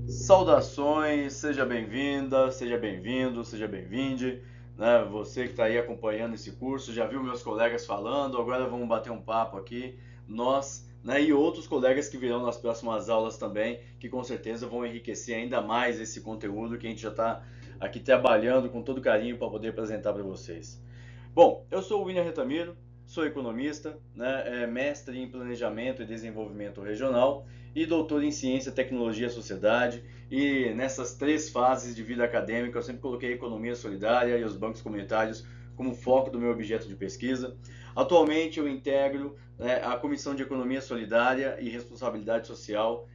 Saudações, seja bem-vinda, seja bem-vindo, seja bem-vinde, né? Você que está aí acompanhando esse curso, já viu meus colegas falando, agora vamos bater um papo aqui, nós, né? E outros colegas que virão nas próximas aulas também, que com certeza vão enriquecer ainda mais esse conteúdo que a gente já está aqui trabalhando com todo carinho para poder apresentar para vocês. Bom, eu sou o William Retamiro, sou economista, né, mestre em Planejamento e Desenvolvimento Regional e doutor em Ciência, Tecnologia e Sociedade. E nessas três fases de vida acadêmica eu sempre coloquei a economia solidária e os bancos comunitários como foco do meu objeto de pesquisa. Atualmente eu integro, né, a Comissão de Economia Solidária e Responsabilidade Social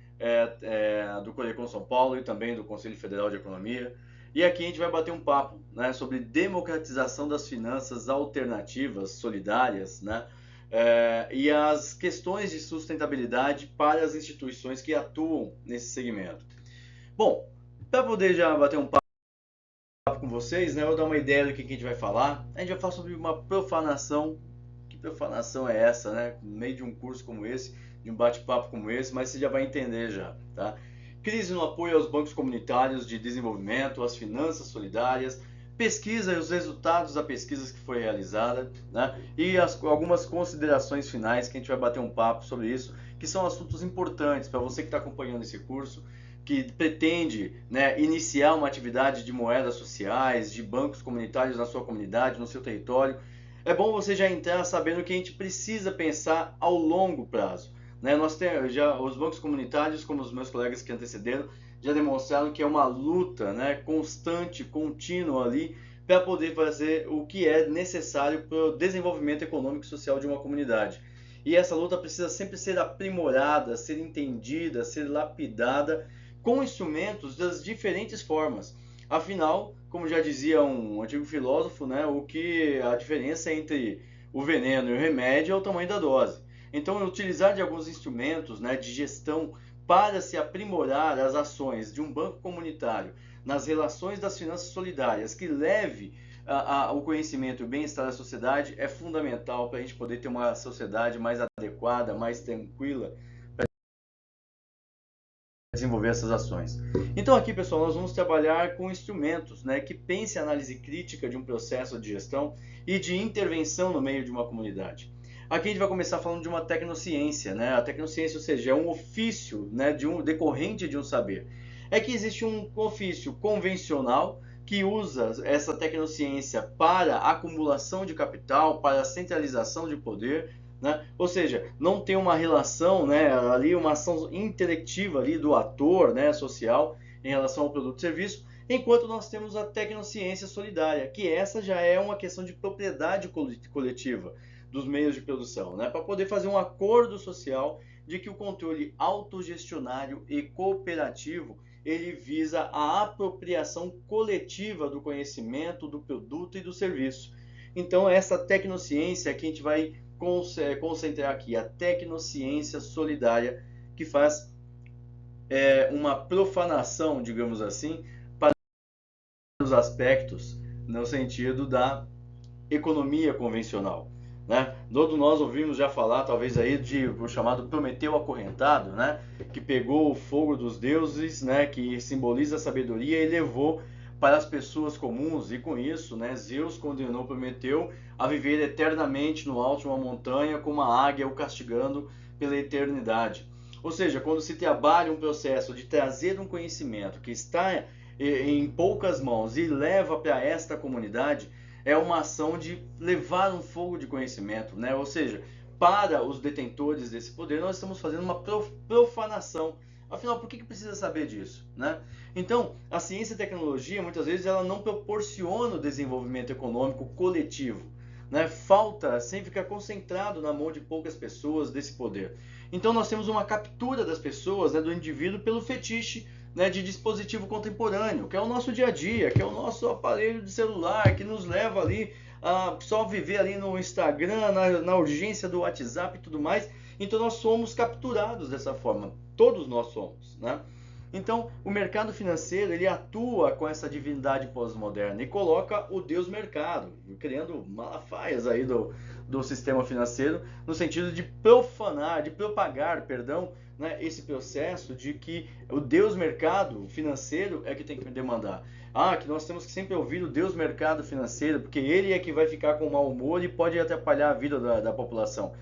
do Corecon São Paulo e também do Conselho Federal de Economia. E aqui a gente vai bater um papo, né, sobre democratização das finanças alternativas, solidárias, né, e as questões de sustentabilidade para as instituições que atuam nesse segmento. Bom, para poder já bater um papo com vocês, né, eu vou dar uma ideia do que a gente vai falar. A gente vai falar sobre uma profanação. Que profanação é essa, né? No meio de um curso como esse, de um bate-papo como esse, mas você já vai entender já, tá? Crise no apoio aos bancos comunitários de desenvolvimento, às finanças solidárias, pesquisa e os resultados da pesquisa que foi realizada, né? E algumas considerações finais que a gente vai bater um papo sobre isso, que são assuntos importantes para você que está acompanhando esse curso, que pretende, né, iniciar uma atividade de moedas sociais, de bancos comunitários na sua comunidade, no seu território. É bom você já entrar sabendo que a gente precisa pensar ao longo prazo, né? Nós temos já os bancos comunitários, como os meus colegas que antecederam, já demonstraram que é uma luta, né, constante, contínua ali para poder fazer o que é necessário para o desenvolvimento econômico e social de uma comunidade. E essa luta precisa sempre ser aprimorada, ser entendida, ser lapidada com instrumentos das diferentes formas. Afinal, como já dizia um antigo filósofo, né, o que a diferença entre o veneno e o remédio é o tamanho da dose. Então, utilizar de alguns instrumentos, né, de gestão para se aprimorar as ações de um banco comunitário nas relações das finanças solidárias que leve o conhecimento e o bem-estar da sociedade é fundamental para a gente poder ter uma sociedade mais adequada, mais tranquila, desenvolver essas ações. Então aqui, pessoal, nós vamos trabalhar com instrumentos, né, que pensem a análise crítica de um processo de gestão e de intervenção no meio de uma comunidade. Aqui a gente vai começar falando de uma tecnociência, né? A tecnociência, ou seja, é um ofício, né, decorrente de um saber. É que existe um ofício convencional que usa essa tecnociência para acumulação de capital, para centralização de poder, né? Ou seja, não tem uma relação, né, ali, uma ação intelectiva ali do ator, né, social em relação ao produto e serviço, enquanto nós temos a tecnociência solidária, que essa já é uma questão de propriedade coletiva dos meios de produção, né, para poder fazer um acordo social de que o controle autogestionário e cooperativo ele visa a apropriação coletiva do conhecimento, do produto e do serviço. Então, essa tecnociência que a gente vai concentrar aqui, a tecnociência solidária, que faz uma profanação, digamos assim, para os aspectos no sentido da economia convencional. Né? Todos nós ouvimos já falar, talvez aí, de o chamado Prometeu acorrentado, né? Que pegou o fogo dos deuses, né? Que simboliza a sabedoria e levou para as pessoas comuns, e com isso, né, Zeus condenou Prometeu a viver eternamente no alto de uma montanha com uma águia o castigando pela eternidade. Ou seja, quando se trabalha um processo de trazer um conhecimento que está em poucas mãos e leva para esta comunidade, é uma ação de levar um fogo de conhecimento, né? Ou seja, para os detentores desse poder, nós estamos fazendo uma profanação. Afinal, por que precisa saber disso, né? Então, a ciência e a tecnologia, muitas vezes, ela não proporciona o desenvolvimento econômico coletivo, né? Falta, sempre fica concentrado na mão de poucas pessoas desse poder. Então, nós temos uma captura das pessoas, né, do indivíduo pelo fetiche, né, de dispositivo contemporâneo, que é o nosso dia a dia, que é o nosso aparelho de celular, que nos leva ali a só viver ali no Instagram, na urgência do WhatsApp e tudo mais. Então nós somos capturados dessa forma, todos nós somos, né? Então, o mercado financeiro, ele atua com essa divindade pós-moderna e coloca o Deus mercado, criando malafaias aí do sistema financeiro, no sentido de profanar, de propagar, perdão, né, esse processo de que o Deus mercado financeiro é que tem que demandar. Ah, que nós temos que sempre ouvir o Deus mercado financeiro, porque ele é que vai ficar com mau humor e pode atrapalhar a vida da população.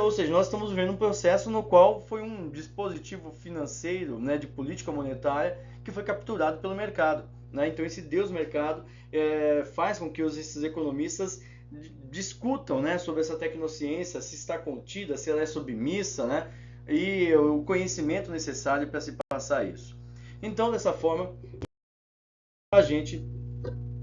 Ou seja, nós estamos vivendo um processo no qual foi um dispositivo financeiro, né, de política monetária que foi capturado pelo mercado. Né? Então esse Deus mercado faz com que esses economistas discutam, né, sobre essa tecnociência, se está contida, se ela é submissa, né, e o conhecimento necessário para se passar isso. Então, dessa forma, a gente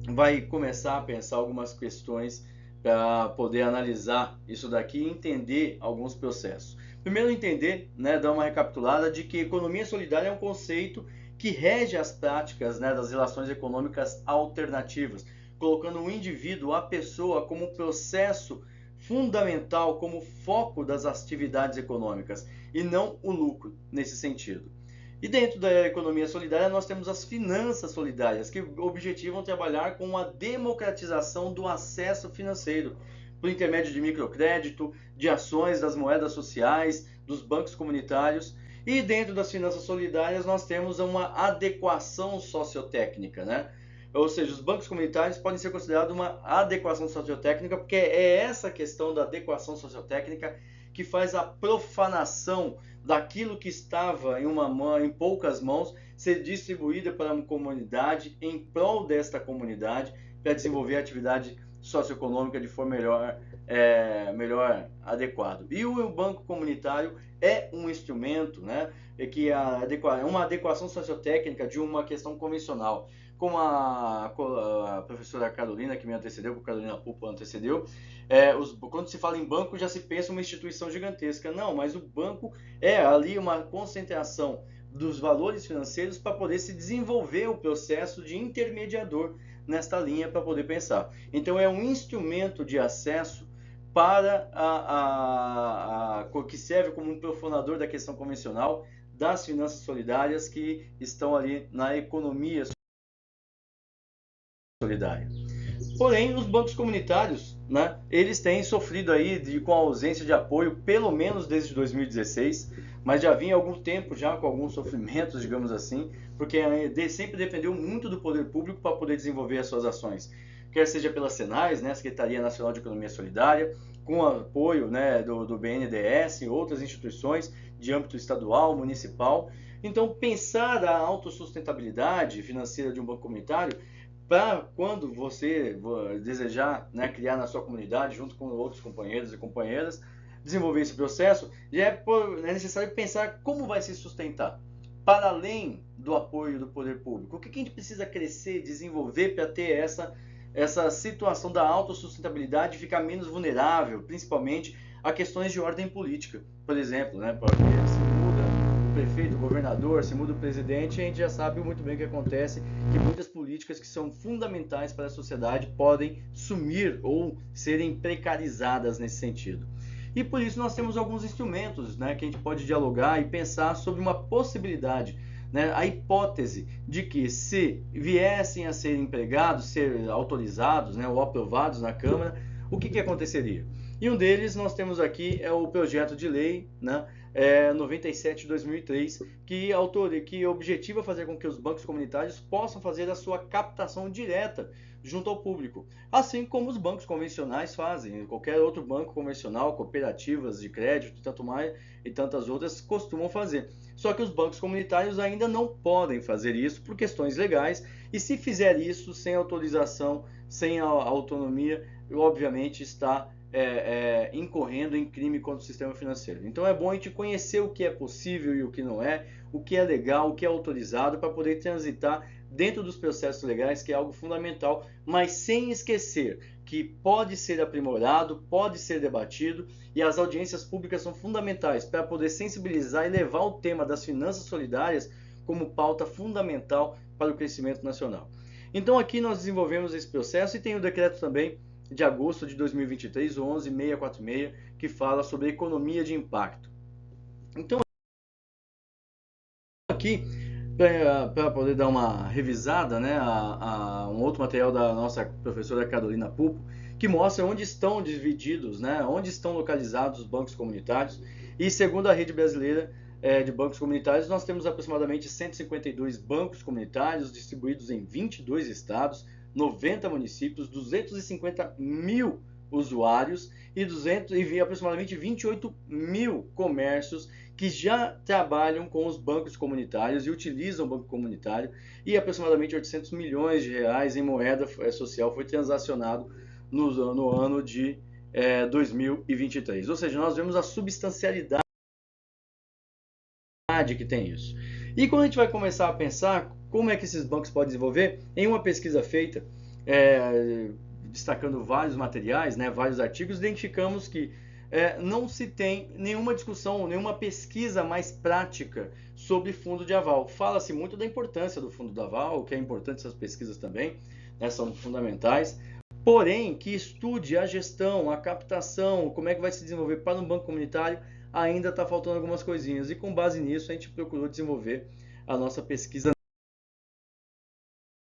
vai começar a pensar algumas questões para poder analisar isso daqui e entender alguns processos. Primeiro, entender, né, dar uma recapitulada de que economia solidária é um conceito que rege as práticas, né, das relações econômicas alternativas, colocando o indivíduo, a pessoa, como processo fundamental, como foco das atividades econômicas, e não o lucro, nesse sentido. E dentro da economia solidária nós temos as finanças solidárias, que objetivam trabalhar com a democratização do acesso financeiro, por intermédio de microcrédito, de ações das moedas sociais, dos bancos comunitários. E dentro das finanças solidárias nós temos uma adequação sociotécnica, né? Ou seja, os bancos comunitários podem ser considerados uma adequação sociotécnica, porque é essa questão da adequação sociotécnica que faz a profanação daquilo que estava em poucas mãos ser distribuída para uma comunidade em prol desta comunidade para desenvolver a atividade socioeconômica de forma melhor adequado. E o banco comunitário é um instrumento, né, que é uma adequação sociotécnica de uma questão convencional. Como a professora Carolina, que me antecedeu, a Carolina Pupo antecedeu, quando se fala em banco já se pensa uma instituição gigantesca. Não, mas o banco é ali uma concentração dos valores financeiros para poder se desenvolver o processo de intermediador nesta linha para poder pensar. Então é um instrumento de acesso para que serve como um profanador da questão convencional das finanças solidárias que estão ali na economia solidária. Porém, os bancos comunitários, né, eles têm sofrido aí com a ausência de apoio, pelo menos desde 2016, mas já vinha há algum tempo já com alguns sofrimentos, digamos assim, porque sempre dependeu muito do poder público para poder desenvolver as suas ações. Quer seja pela Senais, né, Secretaria Nacional de Economia Solidária, com o apoio, né, do BNDES e outras instituições de âmbito estadual, municipal. Então, pensar a autossustentabilidade financeira de um banco comunitário para quando você desejar, né, criar na sua comunidade, junto com outros companheiros e companheiras, desenvolver esse processo, já é necessário pensar como vai se sustentar. Para além do apoio do poder público, o que a gente precisa crescer, desenvolver para ter essa situação da autossustentabilidade e ficar menos vulnerável, principalmente a questões de ordem política, por exemplo, né, porque se muda o prefeito, o governador, se muda o presidente, a gente já sabe muito bem o que acontece, que muitas políticas que são fundamentais para a sociedade podem sumir ou serem precarizadas nesse sentido. E por isso nós temos alguns instrumentos, né, que a gente pode dialogar e pensar sobre uma possibilidade, né, a hipótese de que se viessem a ser empregados, ser autorizados, né, ou aprovados na Câmara, o que aconteceria? E um deles nós temos aqui é o projeto de lei, né, 97 de 2003, que objetiva fazer com que os bancos comunitários possam fazer a sua captação direta junto ao público, assim como os bancos convencionais fazem, qualquer outro banco convencional, cooperativas de crédito, tanto mais e tantas outras costumam fazer. Só que os bancos comunitários ainda não podem fazer isso por questões legais, e se fizer isso sem autorização, sem a autonomia, obviamente está incorrendo em crime contra o sistema financeiro. Então é bom a gente conhecer o que é possível e o que não é, o que é legal, o que é autorizado, para poder transitar dentro dos processos legais, que é algo fundamental, mas sem esquecer que pode ser aprimorado, pode ser debatido, e as audiências públicas são fundamentais para poder sensibilizar e levar o tema das finanças solidárias como pauta fundamental para o crescimento nacional. Então aqui nós desenvolvemos esse processo e tem o decreto também de agosto de 2023, o 11646, que fala sobre economia de impacto. Então aqui, para poder dar uma revisada, né, a um outro material da nossa professora Carolina Pupo, que mostra onde estão divididos, né, onde estão localizados os bancos comunitários. E segundo a Rede Brasileira de Bancos Comunitários, nós temos aproximadamente 152 bancos comunitários distribuídos em 22 estados, 90 municípios, 250 mil usuários e aproximadamente 28 mil comércios que já trabalham com os bancos comunitários e utilizam o banco comunitário, e aproximadamente 800 milhões de reais em moeda social foi transacionado no ano de 2023. Ou seja, nós vemos a substancialidade que tem isso. E quando a gente vai começar a pensar como é que esses bancos podem desenvolver, em uma pesquisa feita, destacando vários materiais, né, vários artigos, identificamos que não se tem nenhuma discussão, nenhuma pesquisa mais prática sobre fundo de aval. Fala-se muito da importância do fundo de aval, que é importante essas pesquisas também, né, são fundamentais, porém, que estude a gestão, a captação, como é que vai se desenvolver para um banco comunitário, ainda está faltando algumas coisinhas. E com base nisso, a gente procurou desenvolver a nossa pesquisa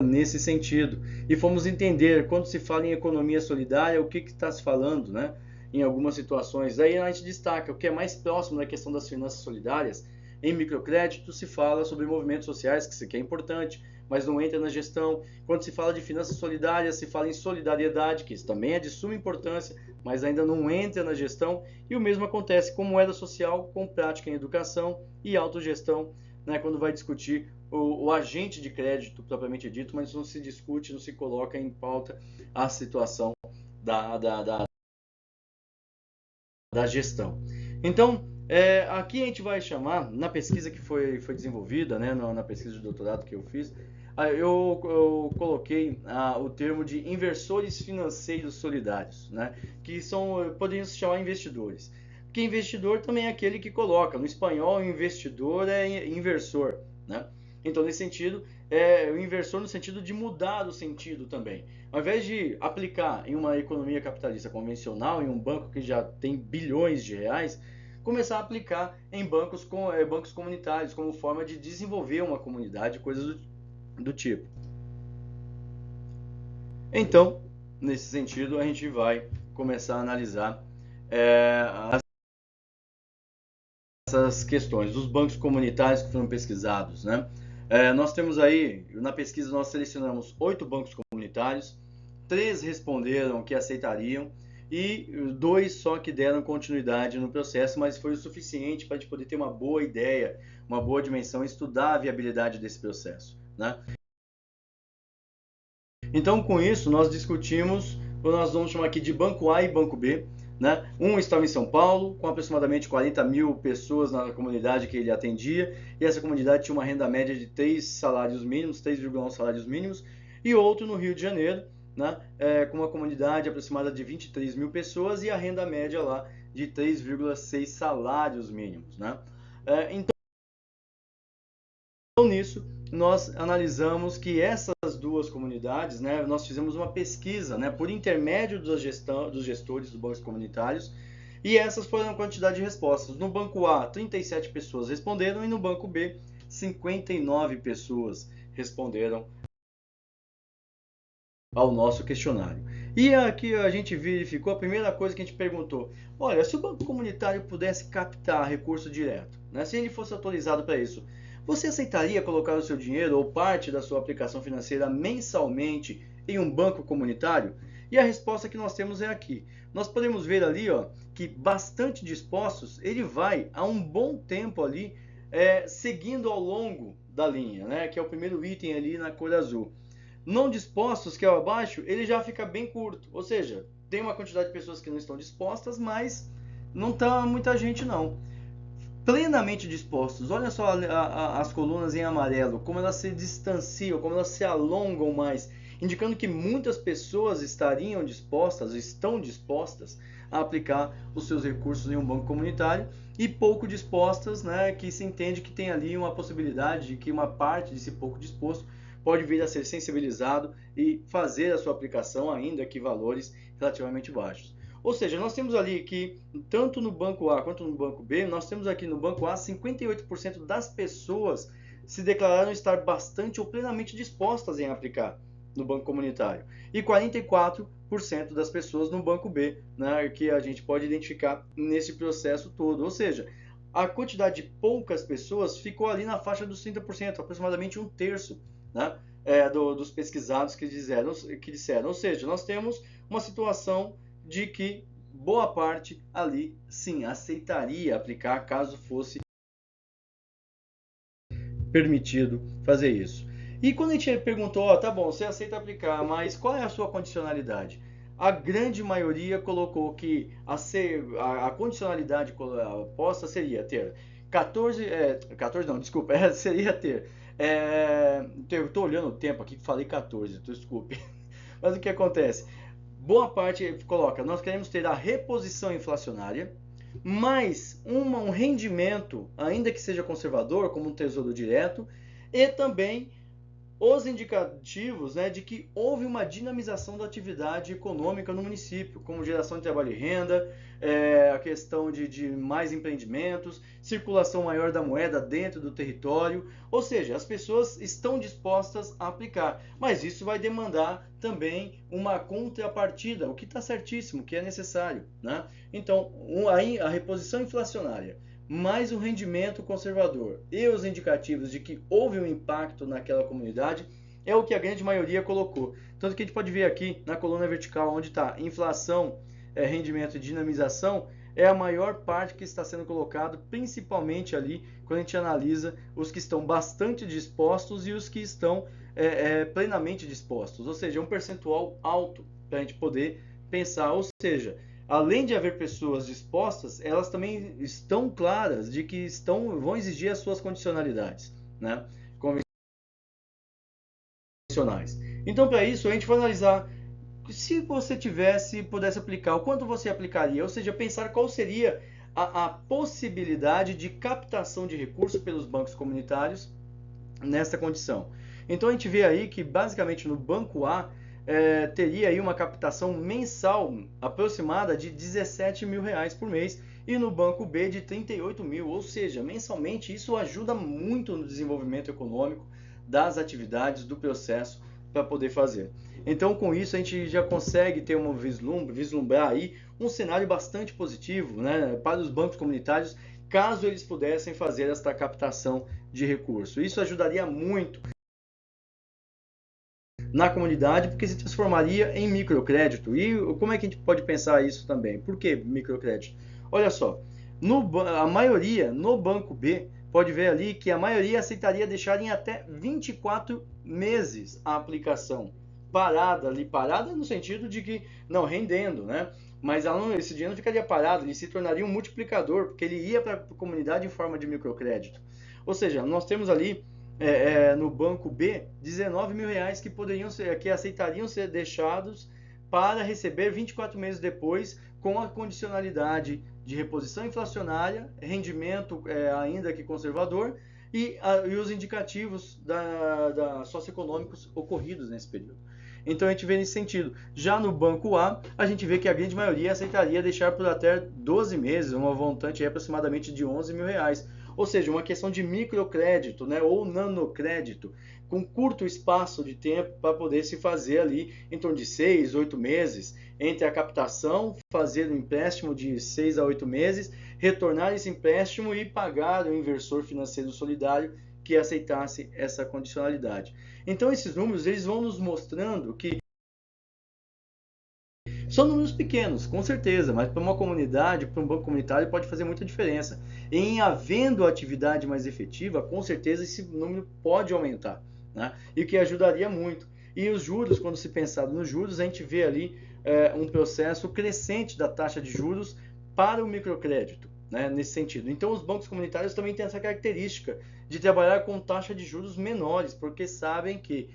nesse sentido. E fomos entender, quando se fala em economia solidária, o que está se falando, né? Em algumas situações. Aí a gente destaca o que é mais próximo da questão das finanças solidárias. Em microcrédito se fala sobre movimentos sociais, que isso aqui é importante, mas não entra na gestão. Quando se fala de finanças solidárias, se fala em solidariedade, que isso também é de suma importância, mas ainda não entra na gestão. E o mesmo acontece com moeda social, com prática em educação e autogestão, né, quando vai discutir o agente de crédito propriamente dito, mas não se discute, não se coloca em pauta a situação da gestão. Então, aqui a gente vai chamar, na pesquisa que foi desenvolvida, né, na pesquisa de doutorado que eu fiz, eu coloquei o termo de inversores financeiros solidários, né, que poderiam se chamar investidores. Porque investidor também é aquele que coloca, no espanhol, investidor é inversor, né? Então, nesse sentido, o inversor no sentido de mudar o sentido também. Ao invés de aplicar em uma economia capitalista convencional, em um banco que já tem bilhões de reais, começar a aplicar em bancos comunitários, como forma de desenvolver uma comunidade, coisas do tipo. Então, nesse sentido, a gente vai começar a analisar essas questões dos bancos comunitários que foram pesquisados, né? Nós temos aí, na pesquisa nós selecionamos 8 bancos comunitários, 3 responderam que aceitariam e 2 só que deram continuidade no processo, mas foi o suficiente para a gente poder ter uma boa ideia, uma boa dimensão e estudar a viabilidade desse processo, né? Então, com isso, nós discutimos, nós vamos chamar aqui de Banco A e Banco B, né? Um estava em São Paulo, com aproximadamente 40 mil pessoas na comunidade que ele atendia, e essa comunidade tinha uma renda média de 3 salários mínimos, 3,1 salários mínimos, e outro no Rio de Janeiro, né? Com uma comunidade aproximada de 23 mil pessoas e a renda média lá de 3,6 salários mínimos, né? Então, nisso, nós analisamos que essas duas comunidades, né, nós fizemos uma pesquisa, né, por intermédio dos gestores dos bancos comunitários, e essas foram a quantidade de respostas. No banco A, 37 pessoas responderam, e no banco B, 59 pessoas responderam ao nosso questionário. E aqui a gente verificou, a primeira coisa que a gente perguntou, olha, se o banco comunitário pudesse captar recurso direto, né, se ele fosse autorizado para isso, você aceitaria colocar o seu dinheiro ou parte da sua aplicação financeira mensalmente em um banco comunitário? E a resposta que nós temos é aqui. Nós podemos ver ali, ó, que bastante dispostos, ele vai há um bom tempo ali, seguindo ao longo da linha, né, que é o primeiro item ali na cor azul. Não dispostos, que é o abaixo, ele já fica bem curto. Ou seja, tem uma quantidade de pessoas que não estão dispostas, mas não está muita gente não. Plenamente dispostos, olha só as colunas em amarelo, como elas se distanciam, como elas se alongam mais, indicando que muitas pessoas estão dispostas a aplicar os seus recursos em um banco comunitário e pouco dispostas, né, que se entende que tem ali uma possibilidade de que uma parte desse pouco disposto pode vir a ser sensibilizado e fazer a sua aplicação ainda que valores relativamente baixos. Ou seja, nós temos ali que, tanto no banco A quanto no banco B, nós temos aqui no banco A 58% das pessoas se declararam estar bastante ou plenamente dispostas em aplicar no banco comunitário. E 44% das pessoas no banco B, né, que a gente pode identificar nesse processo todo. Ou seja, a quantidade de poucas pessoas ficou ali na faixa dos 30%, aproximadamente um terço, né, dos pesquisados que disseram. Ou seja, nós temos uma situação de que boa parte ali, sim, aceitaria aplicar caso fosse permitido fazer isso. E quando a gente perguntou, ó, tá bom, você aceita aplicar, mas qual é a sua condicionalidade? A grande maioria colocou que a condicionalidade posta seria ter 14 não, desculpa, seria ter, eu estou olhando o tempo aqui, falei 14, desculpe, mas o que acontece? Boa parte coloca, nós queremos ter a reposição inflacionária, mais um rendimento, ainda que seja conservador, como um tesouro direto, e também os indicativos, né, de que houve uma dinamização da atividade econômica no município, como geração de trabalho e renda, a questão de mais empreendimentos, circulação maior da moeda dentro do território, ou seja, as pessoas estão dispostas a aplicar, mas isso vai demandar também uma contrapartida, o que está certíssimo, que é necessário, né? Então, aí a reposição inflacionária, mais o rendimento conservador e os indicativos de que houve um impacto naquela comunidade é o que a grande maioria colocou. Tanto que a gente pode ver aqui na coluna vertical onde está inflação, rendimento e dinamização, é a maior parte que está sendo colocado, principalmente ali quando a gente analisa os que estão bastante dispostos e os que estão plenamente dispostos. Ou seja, é um percentual alto para a gente poder pensar. Ou seja, além de haver pessoas dispostas, elas também estão claras de que vão exigir as suas condicionalidades, né, convencionais. Então, para isso, a gente vai analisar se você pudesse aplicar, o quanto você aplicaria, ou seja, pensar qual seria a possibilidade de captação de recursos pelos bancos comunitários nessa condição. Então, a gente vê aí que, basicamente, no Banco A, teria aí uma captação mensal aproximada de R$17 mil por mês e no banco B de 38 mil, ou seja, mensalmente isso ajuda muito no desenvolvimento econômico das atividades, do processo para poder fazer. Então, com isso, a gente já consegue ter um vislumbrar aí um cenário bastante positivo, né, para os bancos comunitários, caso eles pudessem fazer esta captação de recurso. Isso ajudaria muito na comunidade, porque se transformaria em microcrédito. E como é que a gente pode pensar isso também? Por que microcrédito? Olha só, a maioria no banco B, pode ver ali que a maioria aceitaria deixar em até 24 meses a aplicação. Parada no sentido de que não rendendo, né? Mas esse dinheiro não ficaria parado, ele se tornaria um multiplicador, porque ele ia para a comunidade em forma de microcrédito. Ou seja, nós temos ali no banco B, R$19 mil que aceitariam ser deixados para receber 24 meses depois, com a condicionalidade de reposição inflacionária, rendimento ainda que conservador e os indicativos socioeconômicos ocorridos nesse período. Então a gente vê nesse sentido. Já no banco A, a gente vê que a grande maioria aceitaria deixar por até 12 meses, uma montante aproximadamente de R$11 mil. Ou seja, uma questão de microcrédito, né, ou nanocrédito, com curto espaço de tempo para poder se fazer ali em torno de 6, 8 meses, entre a captação, fazer um empréstimo de 6 a 8 meses, retornar esse empréstimo e pagar o inversor financeiro solidário que aceitasse essa condicionalidade. Então esses números eles vão nos mostrando que são números pequenos, com certeza, mas para uma comunidade, para um banco comunitário, pode fazer muita diferença. Em havendo atividade mais efetiva, com certeza esse número pode aumentar, né? E o que ajudaria muito. E os juros, quando se pensar nos juros, a gente vê ali um processo crescente da taxa de juros para o microcrédito, né? Nesse sentido. Então, os bancos comunitários também têm essa característica de trabalhar com taxa de juros menores, porque sabem que,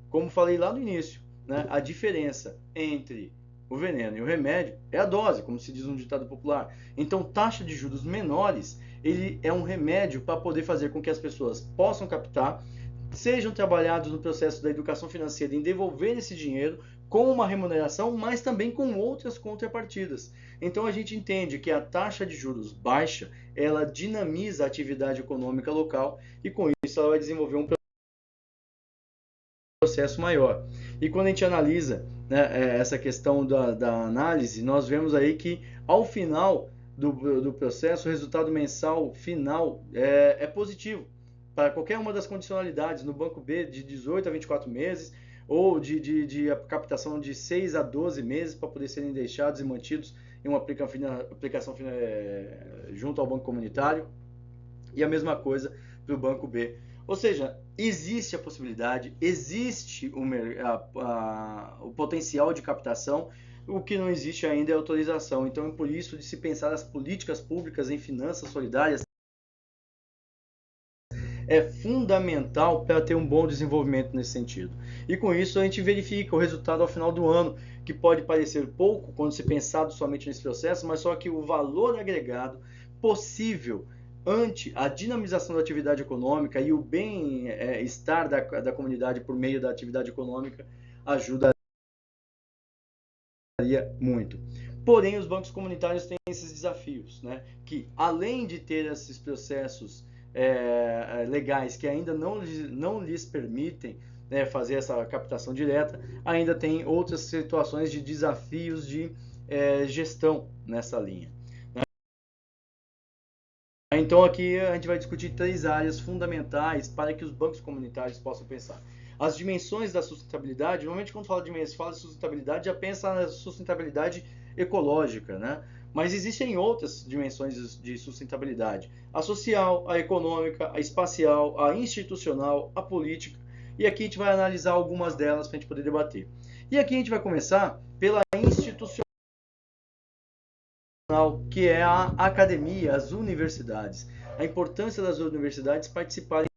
como falei lá no início, né, a diferença entre o veneno e o remédio é a dose, como se diz no ditado popular. Então, taxa de juros menores, ele é um remédio para poder fazer com que as pessoas possam captar, sejam trabalhados no processo da educação financeira em devolver esse dinheiro com uma remuneração, mas também com outras contrapartidas. Então a gente entende que a taxa de juros baixa, ela dinamiza a atividade econômica local e com isso ela vai desenvolver um processo maior. E quando a gente analisa, né, essa questão da análise, nós vemos aí que ao final do processo, o resultado mensal final é positivo para qualquer uma das condicionalidades, no banco B de 18 a 24 meses, ou de captação de 6 a 12 meses para poder serem deixados e mantidos em uma aplicação junto ao banco comunitário, e a mesma coisa para o banco B. Ou seja, existe a possibilidade, existe o potencial de captação, o que não existe ainda é a autorização. Então é por isso de se pensar as políticas públicas em finanças solidárias é fundamental para ter um bom desenvolvimento nesse sentido. E com isso a gente verifica o resultado ao final do ano, que pode parecer pouco quando se pensado somente nesse processo, mas só que o valor agregado possível ante a dinamização da atividade econômica e o bem-estar da comunidade por meio da atividade econômica ajudaria muito. Porém, os bancos comunitários têm esses desafios, né? Que além de ter esses processos legais que ainda não lhes permitem, né, fazer essa captação direta, ainda tem outras situações de desafios de gestão nessa linha. Então aqui a gente vai discutir 3 áreas fundamentais para que os bancos comunitários possam pensar. As dimensões da sustentabilidade, normalmente quando fala de sustentabilidade, já pensa na sustentabilidade ecológica, né? Mas existem outras dimensões de sustentabilidade: a social, a econômica, a espacial, a institucional, a política. E aqui a gente vai analisar algumas delas para a gente poder debater. E aqui a gente vai começar pela institucional, que é a academia, as universidades. A importância das universidades participarem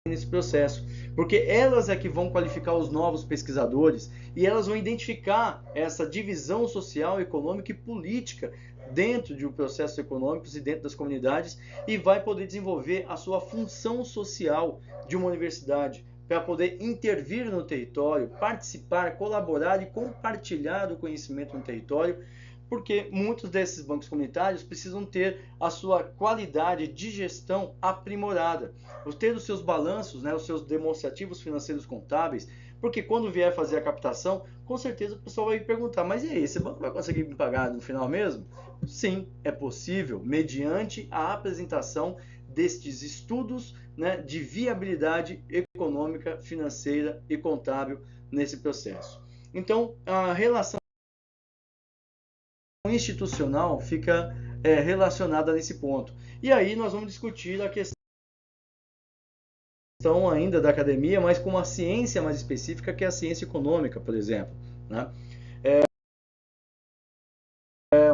nesse processo, porque elas é que vão qualificar os novos pesquisadores e elas vão identificar essa divisão social, econômica e política dentro de processos econômicos e dentro das comunidades, e vai poder desenvolver a sua função social de uma universidade para poder intervir no território, participar, colaborar e compartilhar o conhecimento no território, porque muitos desses bancos comunitários precisam ter a sua qualidade de gestão aprimorada, ter os seus balanços, né, os seus demonstrativos financeiros contábeis, porque quando vier fazer a captação, com certeza o pessoal vai perguntar, mas e aí, esse banco vai conseguir me pagar no final mesmo? Sim, é possível, mediante a apresentação destes estudos, né, de viabilidade econômica, financeira e contábil nesse processo. Então, a relação institucional fica relacionada nesse ponto. E aí nós vamos discutir a questão ainda da academia, mas com uma ciência mais específica, que é a ciência econômica, por exemplo, né?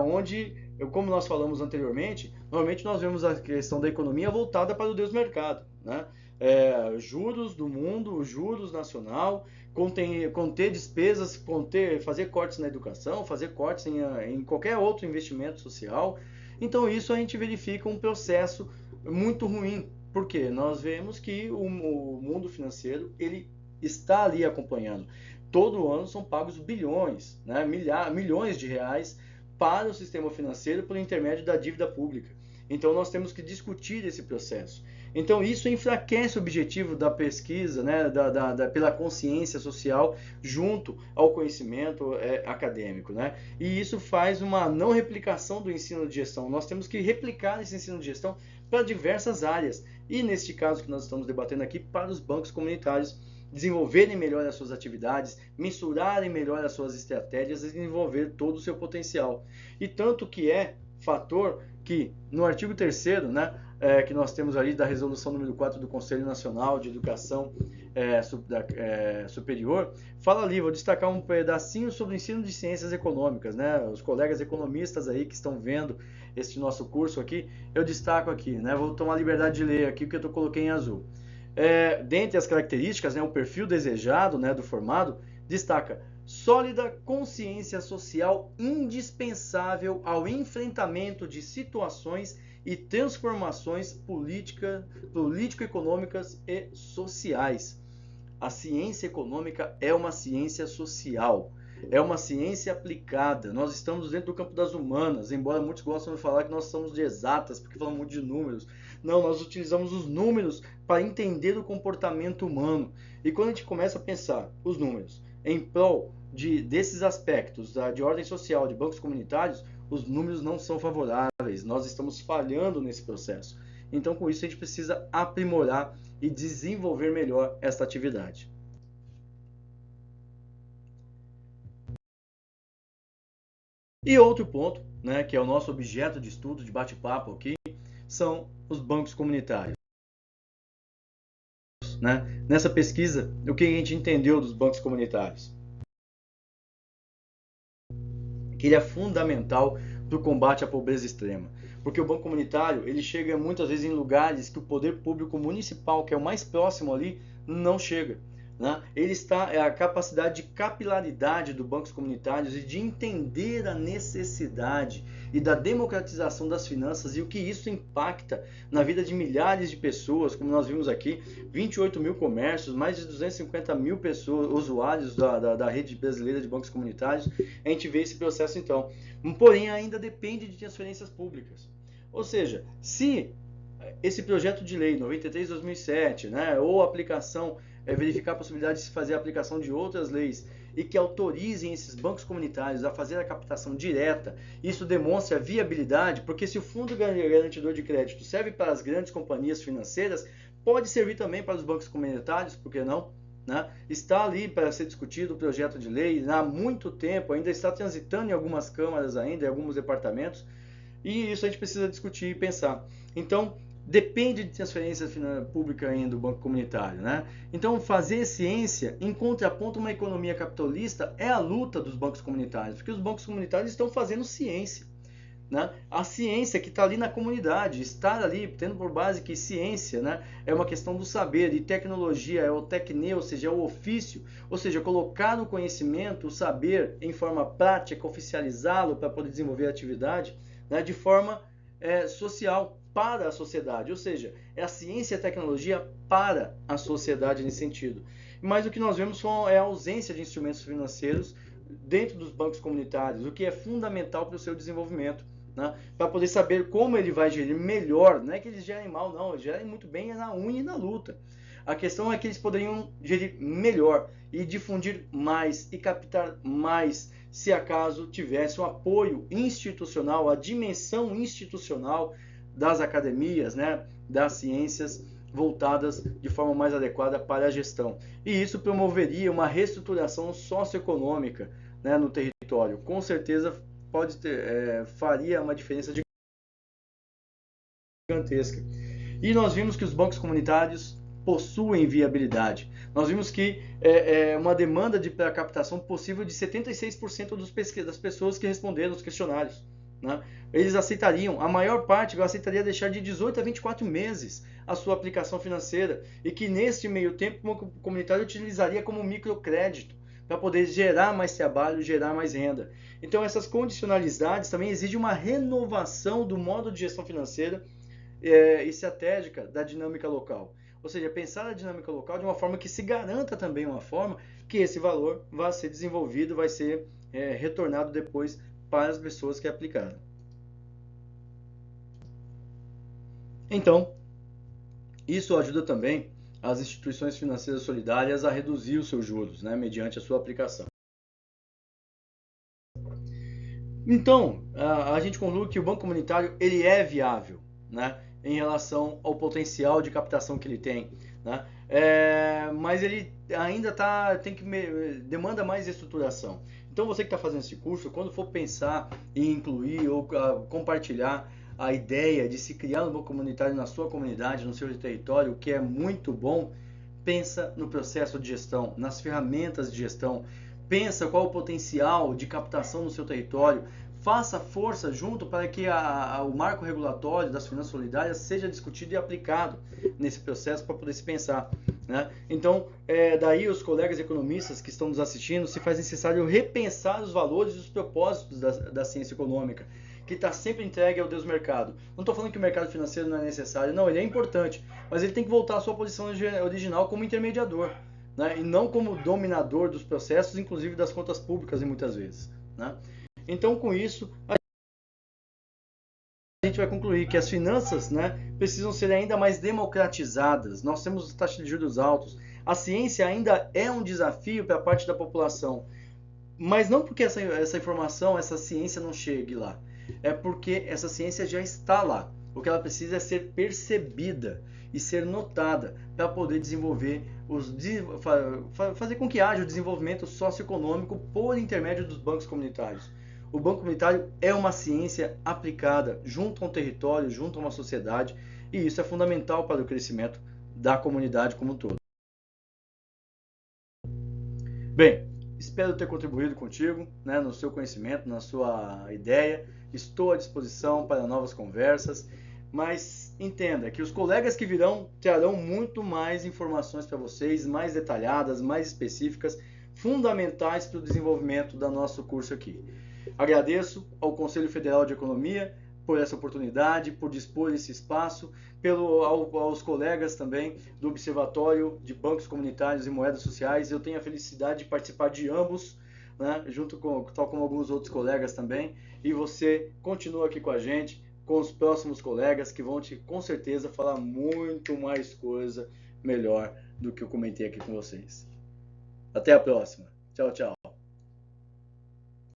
Onde, como nós falamos anteriormente, normalmente nós vemos a questão da economia voltada para o Deus mercado, né? Juros do mundo, juros nacional, conter despesas, fazer cortes na educação, fazer cortes em qualquer outro investimento social. Então isso a gente verifica um processo muito ruim, porque nós vemos que o mundo financeiro ele está ali acompanhando. Todo ano são pagos bilhões, né, milhões de reais para o sistema financeiro por intermédio da dívida pública. Então nós temos que discutir esse processo. Então isso enfraquece o objetivo da pesquisa, né, pela consciência social junto ao conhecimento acadêmico, né? E isso faz uma não replicação do ensino de gestão. Nós temos que replicar esse ensino de gestão para diversas áreas. E neste caso que nós estamos debatendo aqui, para os bancos comunitários desenvolverem melhor as suas atividades, mensurarem melhor as suas estratégias e desenvolver todo o seu potencial. E tanto que é fator que no artigo 3º, né, que nós temos ali da resolução número 4 do Conselho Nacional de Educação Superior, fala ali, vou destacar um pedacinho sobre o ensino de ciências econômicas, né? Os colegas economistas aí que estão vendo este nosso curso aqui, eu destaco aqui, né? Vou tomar a liberdade de ler aqui o que eu coloquei em azul. Dentre as características, né, o perfil desejado, né, do formado, destaca sólida consciência social indispensável ao enfrentamento de situações e transformações político-econômicas e sociais. A ciência econômica é uma ciência social, é uma ciência aplicada. Nós estamos dentro do campo das humanas, embora muitos gostam de falar que nós somos de exatas, porque falamos muito de números. Não, nós utilizamos os números para entender o comportamento humano. E quando a gente começa a pensar os números em prol desses aspectos de ordem social, de bancos comunitários, os números não são favoráveis. Nós estamos falhando nesse processo. Então, com isso, a gente precisa aprimorar e desenvolver melhor esta atividade. E outro ponto, né, que é o nosso objeto de estudo, de bate-papo aqui, são os bancos comunitários. Né? Nessa pesquisa, o que a gente entendeu dos bancos comunitários? Que ele é fundamental para o combate à pobreza extrema. Porque o banco comunitário, ele chega muitas vezes em lugares que o poder público municipal, que é o mais próximo ali, não chega. Né? Ele está a capacidade de capilaridade dos bancos comunitários e de entender a necessidade e da democratização das finanças e o que isso impacta na vida de milhares de pessoas, como nós vimos aqui, 28 mil comércios, mais de 250 mil pessoas, usuários da rede brasileira de bancos comunitários. A gente vê esse processo então. Porém, ainda depende de transferências públicas. Ou seja, se esse projeto de lei 93/2007, né, ou aplicação, verificar a possibilidade de se fazer a aplicação de outras leis e que autorizem esses bancos comunitários a fazer a captação direta, isso demonstra viabilidade, porque se o Fundo Garantidor de Crédito serve para as grandes companhias financeiras, pode servir também para os bancos comunitários, por que não? Né? Está ali para ser discutido o projeto de lei há muito tempo, ainda está transitando em algumas câmaras ainda, em alguns departamentos, e isso a gente precisa discutir e pensar. Então, depende de transferência pública ainda do banco comunitário, né? Então, fazer ciência em contraponto a uma economia capitalista é a luta dos bancos comunitários, porque os bancos comunitários estão fazendo ciência, né? A ciência que está ali na comunidade, estar ali, tendo por base que ciência, né, é uma questão do saber, e tecnologia é o tecne, ou seja, é o ofício, ou seja, colocar o conhecimento, o saber em forma prática, oficializá-lo para poder desenvolver a atividade, né, de forma social, para a sociedade, ou seja, é a ciência e a tecnologia para a sociedade nesse sentido. Mas o que nós vemos é a ausência de instrumentos financeiros dentro dos bancos comunitários, o que é fundamental para o seu desenvolvimento, né? Para poder saber como ele vai gerir melhor. Não é que eles gerem mal, não, eles gerem muito bem na unha e na luta. A questão é que eles poderiam gerir melhor e difundir mais e captar mais se acaso tivesse o apoio institucional, a dimensão institucional das academias, né, das ciências voltadas de forma mais adequada para a gestão. E isso promoveria uma reestruturação socioeconômica, né, no território. Com certeza faria uma diferença gigantesca. E nós vimos que os bancos comunitários possuem viabilidade. Nós vimos que uma demanda para captação possível de 76% das pessoas que responderam os questionários. Né? Eles aceitariam, a maior parte aceitaria deixar de 18 a 24 meses a sua aplicação financeira e que neste meio tempo o banco comunitário utilizaria como microcrédito para poder gerar mais trabalho, gerar mais renda. Então essas condicionalidades também exigem uma renovação do modo de gestão financeira e estratégica da dinâmica local. Ou seja, pensar a dinâmica local de uma forma que se garanta também uma forma que esse valor vai ser desenvolvido, vai ser retornado depois para as pessoas que aplicaram. Então, isso ajuda também as instituições financeiras solidárias a reduzir os seus juros, né, mediante a sua aplicação. Então, a gente conclui que o banco comunitário ele é viável, né, em relação ao potencial de captação que ele tem, né, mas ele ainda demanda mais estruturação. Então, você que está fazendo esse curso, quando for pensar em incluir ou compartilhar a ideia de se criar um banco comunitário na sua comunidade, no seu território, o que é muito bom, pensa no processo de gestão, nas ferramentas de gestão, pensa qual o potencial de captação no seu território, faça força junto para que o marco regulatório das finanças solidárias seja discutido e aplicado nesse processo para poder se pensar. Né? Então, daí os colegas economistas que estão nos assistindo, se faz necessário repensar os valores e os propósitos da ciência econômica, que está sempre entregue ao Deus mercado. Não estou falando que o mercado financeiro não é necessário, não, ele é importante, mas ele tem que voltar à sua posição original como intermediador. né? E não como dominador dos processos, inclusive das contas públicas, muitas vezes, né? Então, com isso, a gente vai concluir que as finanças, né, precisam ser ainda mais democratizadas. Nós temos taxas de juros altos. A ciência ainda é um desafio para a parte da população, mas não porque essa informação, essa ciência não chegue lá. É porque essa ciência já está lá. O que ela precisa é ser percebida e ser notada para poder desenvolver fazer com que haja o desenvolvimento socioeconômico por intermédio dos bancos comunitários. O banco comunitário é uma ciência aplicada junto a um território, junto a uma sociedade, e isso é fundamental para o crescimento da comunidade como um todo. Bem, espero ter contribuído contigo, né, no seu conhecimento, na sua ideia. Estou à disposição para novas conversas, mas entenda que os colegas que virão trarão muito mais informações para vocês, mais detalhadas, mais específicas, fundamentais para o desenvolvimento do nosso curso aqui. Agradeço ao Conselho Federal de Economia por essa oportunidade, por dispor esse espaço, aos colegas também do Observatório de Bancos Comunitários e Moedas Sociais. Eu tenho a felicidade de participar de ambos, né, tal como alguns outros colegas também, e você continua aqui com a gente, com os próximos colegas que vão com certeza falar muito mais coisa melhor do que eu comentei aqui com vocês. Até a próxima. Tchau, tchau.